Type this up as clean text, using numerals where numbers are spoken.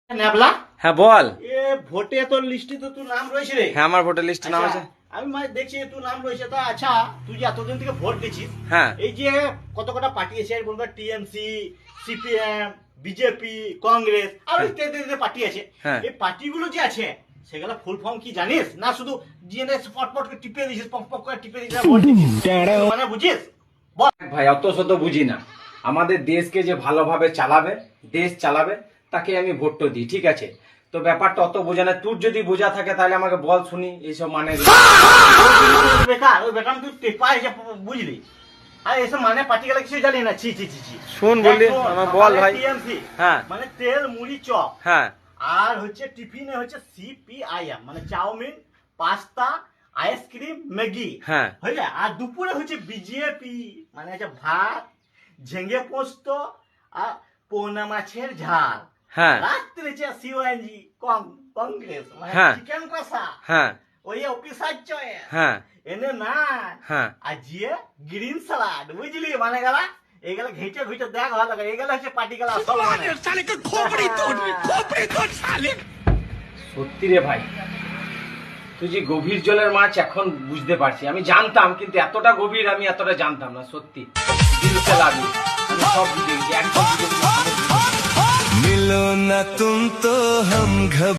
Nabla হ্যাঁ বল। এ ভোটে তোর লিস্টে তো তোর নাম রয়েছে রে। হ্যাঁ আমার ভোটার লিস্টে নাম আছে। আমি মানে দেখছি তোর নাম রয়েছে। তা আচ্ছা, তুই যে এতদিন থেকে ভোট দিচ্ছিস, হ্যাঁ এই যে কত কটা পার্টি আছে বলবো, টিএমসি, সিপিএম, বিজেপি, কংগ্রেস আর ইত্যাদি পার্টি আছে। হ্যাঁ। এই পার্টিগুলো যে আছে সেগুলো ফুল ফর্ম কি জানিস? না শুধু জিএনএস পট করে টিপে দিছিস, পক পক করে টিপে দিছিস, ভোট দিছিস, মানে বুঝিস? বল ভাই, অত শত বুঝি না। আমাদের দেশকে যে ভালোভাবে চালাবে, দেশ চালাবে, তাকে আমি ভোটটা দিই, ঠিক আছে? তো ব্যাপারটা অত বোঝা না। তোর যদি বোঝা থাকে তাহলে আমাকে বল, শুনি এইসব মানে। বেকার ওই বেকার তুই টেপা এসে বুঝলি, আর এসব মানে পার্টি গেলে কিছু জানি না। ছি ছি ছি ছি। শুন বললি, একদম, আমার বল ভাই। টিএমসি হ্যাঁ মানে তেল মুড়ি চপ, হ্যাঁ আর হচ্ছে টিফিনে হচ্ছে সিপিআইএম মানে চাউমিন, পাস্তা, আইসক্রিম, ম্যাগি, হ্যাঁ হয়ে যায়। আর দুপুরে হচ্ছে বিজেপি মানে হচ্ছে ভাত, ঝেঙ্গে পোস্ত আর পোনা মাছের ঝাল। হ্যাঁ রাত্রে হচ্ছে সিওএনজি কংগ্রেস মানে হ্যাঁ। চিকেন কষা, হ্যাঁ ওই অফিসার চয়েস হ্যাঁ এনে না। হ্যাঁ। আর জিয়ে গ্রিন সালাড, বুঝলি? মানে গেলা এইগুলা ঘেটে ঘুটে দেখ ভালো লাগে। এইগুলা হচ্ছে পার্টি গেলা আসল মানে। সত্যি রে ভাই, তুই যে গভীর জলের মাছ এখন বুঝতে পারছি। আমি জানতাম, কিন্তু এতটা গভীর আমি এতটা জানতাম না। সত্যি দিলকে লাগে। আমি সব বুঝে গেছি একদম। मिलो ना तुम तो हम